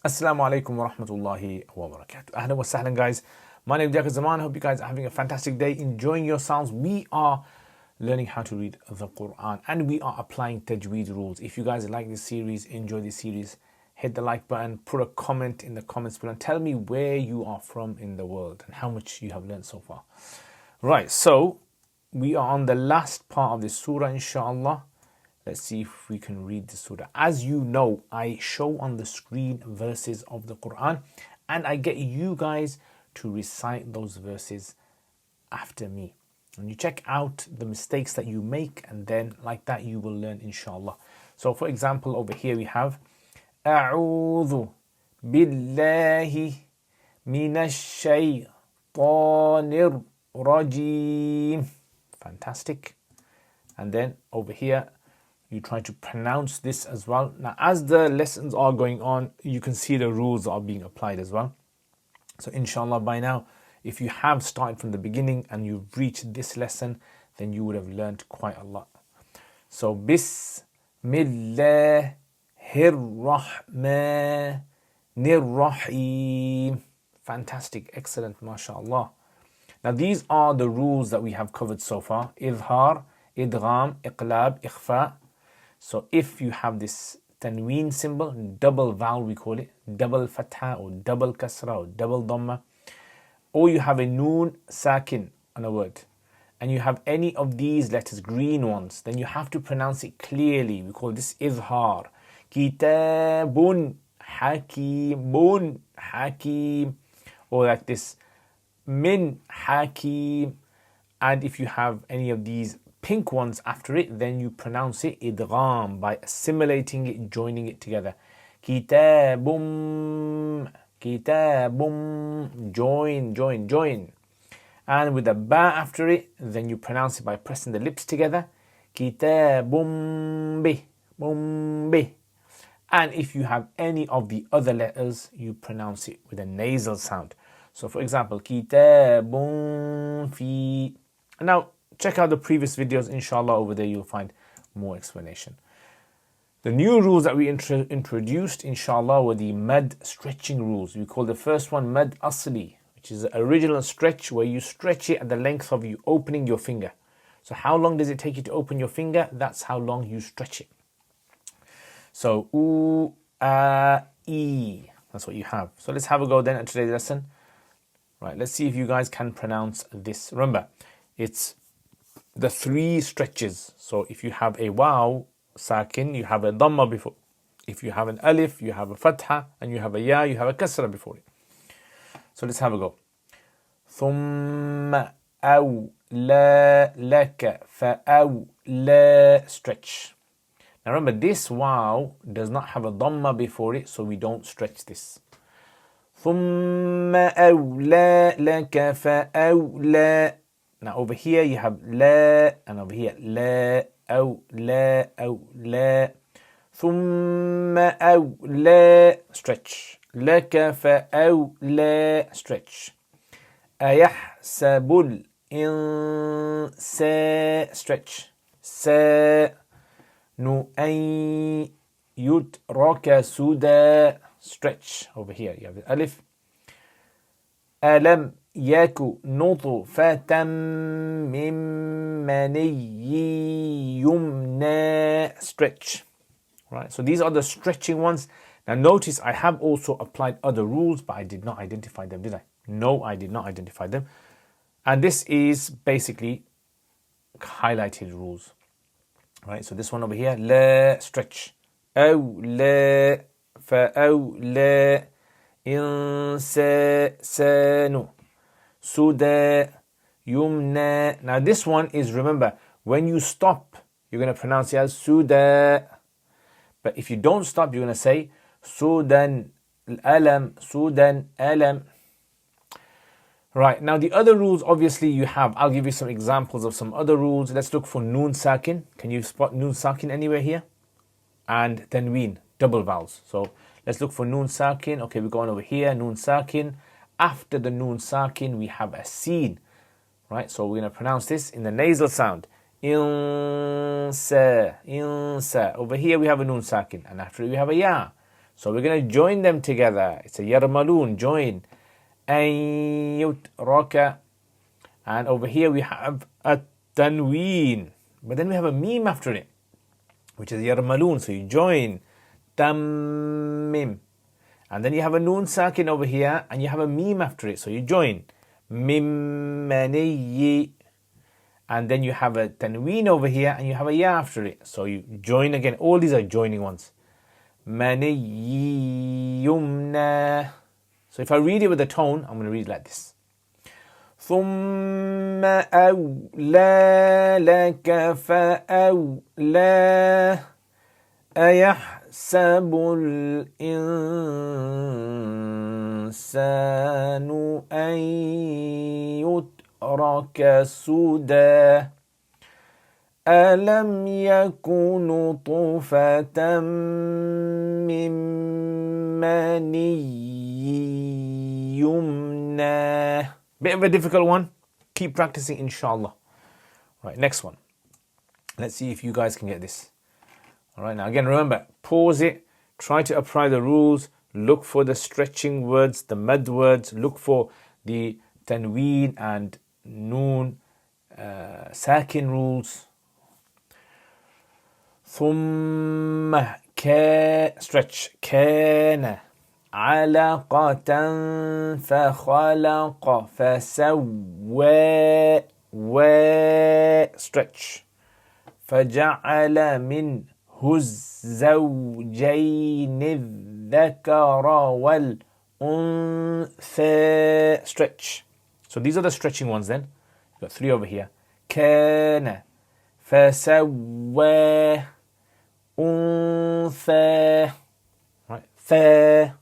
Assalamu alaikum wa rahmatullahi wa barakatuh. Ahlan wa sahlan, guys. My name is Jack Zaman. I hope you guys are having a fantastic day, enjoying yourselves. We are learning how to read the Quran and we are applying Tajweed rules. If you guys like this series, enjoy this series, hit the like button, put a comment in the comments below, and tell me where you are from in the world and how much you have learned so far. Right, so we are on the last part of this surah, inshallah. Let's see if we can read the surah. As you know, I show on the screen verses of the Quran and I get you guys to recite those verses after me. And you check out the mistakes that you make, and then like that you will learn, inshallah. So for example, over here we have أعوذ بالله من الشيطان الرجيم. Fantastic. And then over here you try to pronounce this as well. Now, as the lessons are going on, you can see the rules are being applied as well. So inshallah, by now, if you have started from the beginning and you've reached this lesson, then you would have learned quite a lot. So, Bismillahirrahmanirrahim. Fantastic, excellent, mashallah. Now, these are the rules that we have covered so far. Idhar, idgham, iqlab, ikhfa. So if you have this tanween symbol, double vowel we call it, double fatha or double kasra or double dhamma, or you have a noon sakin on a word, and you have any of these letters, green ones, then you have to pronounce it clearly. We call this izhar. Kitabun hakimun hakim, or like this, min hakim. And if you have any of these pink ones after it, then you pronounce it idgham by assimilating it, joining it together. Kitabum, kitabum, join. And with the ba after it, then you pronounce it by pressing the lips together. Kitabum bi, bum bi. And if you have any of the other letters, you pronounce it with a nasal sound. So for example, kitabun fi. Now, check out the previous videos, inshallah, over there you'll find more explanation. The new rules that we introduced, inshallah, were the mad stretching rules. We call the first one mad asli, which is the original stretch where you stretch it at the length of you opening your finger. So how long does it take you to open your finger? That's how long you stretch it. So, u, a, e. That's what you have. So let's have a go then at today's lesson. Right, let's see if you guys can pronounce this. Remember, it's the three stretches. So if you have a waw sakin, you have a dhamma before. If you have an alif, you have a fatha, and you have a ya, you have a kasra before it. So let's have a go. ثم أولى لك فأولى stretch. Now remember, this waw does not have a dhamma before it, so we don't stretch this. ثم أولى لك فأولى. Now over here you have la, and over here la, أو لا, أو لا. ثم أولى stretch. لك فأولى stretch. أيحسب الإنسان stretch. أن يترك سدى stretch. Over here you have the alif. ألم يك نطفة من مني يمنى stretch. Right, so these are the stretching ones. Now notice I have also applied other rules, but I did not identify them, did I? No, I did not identify them. And this is basically highlighted rules. Right, so this one over here, la stretch. أو لا فأولى إنسان Suda, Yumna. Now this one is, remember, when you stop, you're going to pronounce it as Suda. But if you don't stop, you're going to say Sudan, Alam, Sudan, Alam. Right, now the other rules, obviously you have. I'll give you some examples of some other rules. Let's look for Noon Sakin. Can you spot Noon Sakin anywhere here? And Tanween, double vowels. So let's look for Noon Sakin. Okay, we're going over here, Noon Sakin. After the noon sakin, we have a sin, right? So we're going to pronounce this in the nasal sound. Insa. Over here we have a noon sakin, and after it we have a ya. So we're going to join them together. It's a yarmalun, join. An yutraka. And over here we have a tanween. But then we have a meme after it, which is yarmalun. So you join. Tammim. And then you have a noon sakin over here, and you have a meme after it. So you join. Mimmaniyi. And then you have a tanween over here, and you have a ya after it. So you join again. All these are joining ones. Maniyumna. So if I read it with a tone, I'm going to read it like this. ثم أولى لك فأولى أيحسب الإنسان أن يترك سدى ألم يكن نطفة من مني يمنى. Bit of a difficult one. Keep practicing, inshallah. Right, next one. Let's see if you guys can get this. All right, now again, remember, pause it, try to apply the rules, look for the stretching words, the mad words, look for the tanween and noon, sakin rules. ثم stretch كان علقة فخلق فسوى stretch فجعل منه الزوجين الذكر والأنثى stretch. So these are the stretching ones then. You've got 3 over here. كان فسوى أنثى. Right, ثى.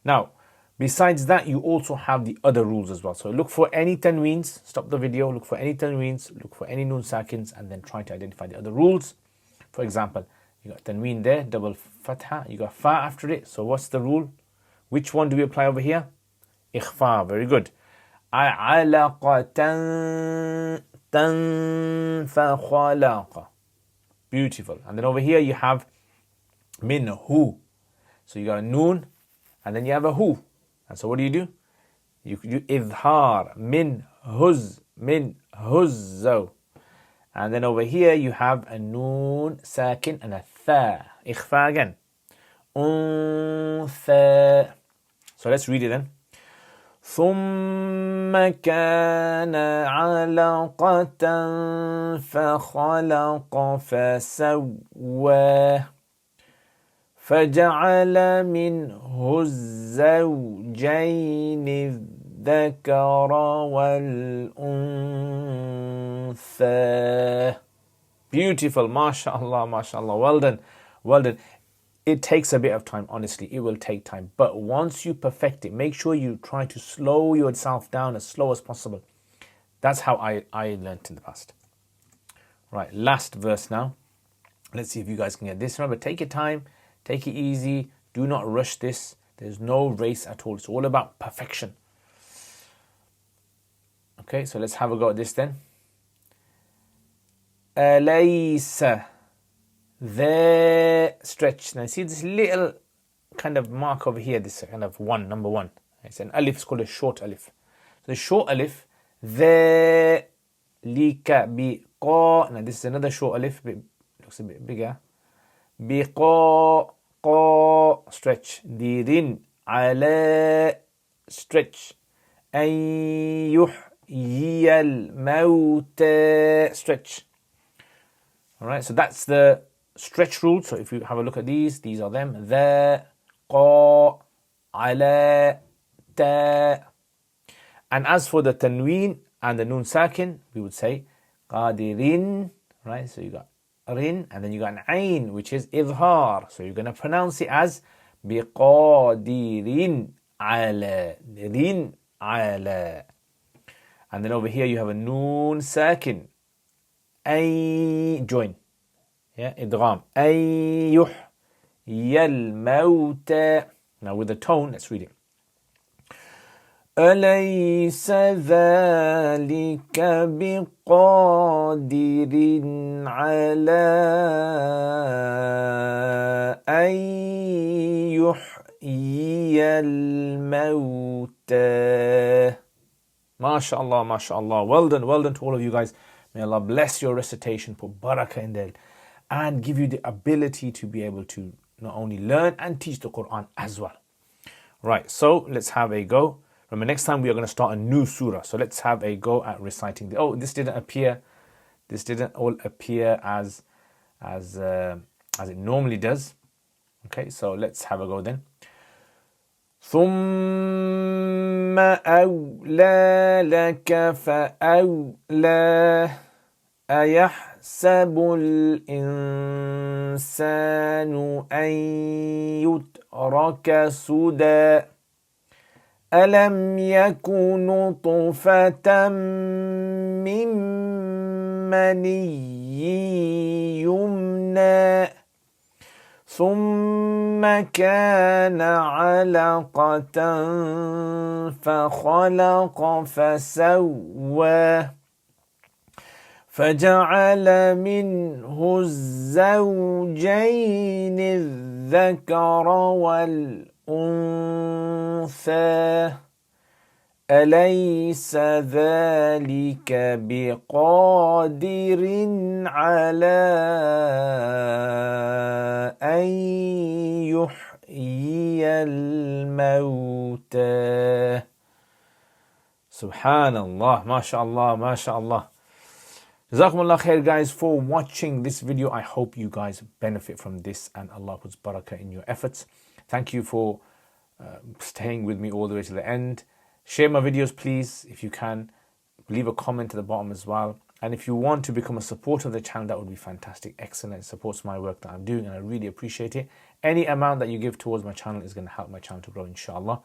Now, besides that, you also have the other rules as well. So look for any tanweens, stop the video, look for any tanweens, look for any noon sakins, and then try to identify the other rules. For example, you got tanween there, double fatha, you got fa after it. So what's the rule? Which one do we apply over here? Ikhfa, very good. Alaqatan فخلق. Beautiful. And then over here you have minhu. So you got a noon, and then you have a hu. And so what do? You do idhar, min huzzo. And then over here you have a noon sakin and a tha. Ikhfa again. Untha. So let's read it then. ثم كان علقة فخلق فسوى فجعل منه الزوجين الذكر والأنثى. Beautiful, mashallah, mashallah. Well done, well done. It takes a bit of time, honestly. It will take time. But once you perfect it, make sure you try to slow yourself down as slow as possible. That's how I learned in the past. Right, last verse now. Let's see if you guys can get this. Remember, take your time, take it easy. Do not rush this. There's no race at all. It's all about perfection. Okay, so let's have a go at this then. Alaysa. The stretch. Now see this little kind of mark over here, this kind of number 1. It's an alif, it's called a short alif. So the short alif, the lika bi qa. Now this is another short alif, looks a bit bigger. Bi qa stretch. Dirin ala stretch. An yuhyiya al-mawta stretch. Alright, so that's the stretch rule. So if you have a look at these are them. The, qa, ala, ta. And as for the tanween and the noon sakin, we would say qadirin. Right, so you got rin, and then you got an ain, which is idhar. So you're going to pronounce it as biqadirin ala, rin ala. And then over here you have a noon sakin. Ay, join. Yeah, idgham. Ayyuh yal mawta. Now with the tone, let's read it. أليس ذلك بقادر على أن يحيي الموتى. MashaAllah, MashaAllah. Well done to all of you guys. May Allah bless your recitation, put barakah in there, and give you the ability to be able to not only learn and teach the Quran as well. Right, so let's have a go. Remember, next time we are going to start a new surah. So let's have a go at reciting. Oh, this didn't appear. This didn't all appear as it normally does. Okay, so let's have a go then. ثم أولى لك فأولى أيحسب الإنسان أن يترك سدى ألم يكن نطفة من مني يمنى ثم كان علقة فخلق فسوى فجعل منه الزوجين الذكر والأنثى أليس ذلك بقادر على أن يحيي الموتى. Subhanallah, MashaAllah, MashaAllah. Jazakumullah khair, guys, for watching this video. I hope you guys benefit from this and Allah puts barakah in your efforts. Thank you for staying with me all the way to the end. Share my videos, please, if you can. Leave a comment at the bottom as well. And if you want to become a supporter of the channel, that would be fantastic. Excellent. It supports my work that I'm doing and I really appreciate it. Any amount that you give towards my channel is going to help my channel to grow, inshallah.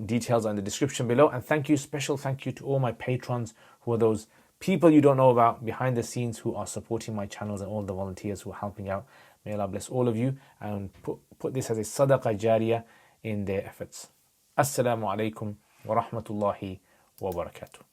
Details are in the description below. And thank you, special thank you to all my patrons, who are those people you don't know about behind the scenes who are supporting my channels, and all the volunteers who are helping out. May Allah bless all of you and put this as a sadaqah jariyah in their efforts. Assalamu alaikum wa rahmatullahi wa barakatuh.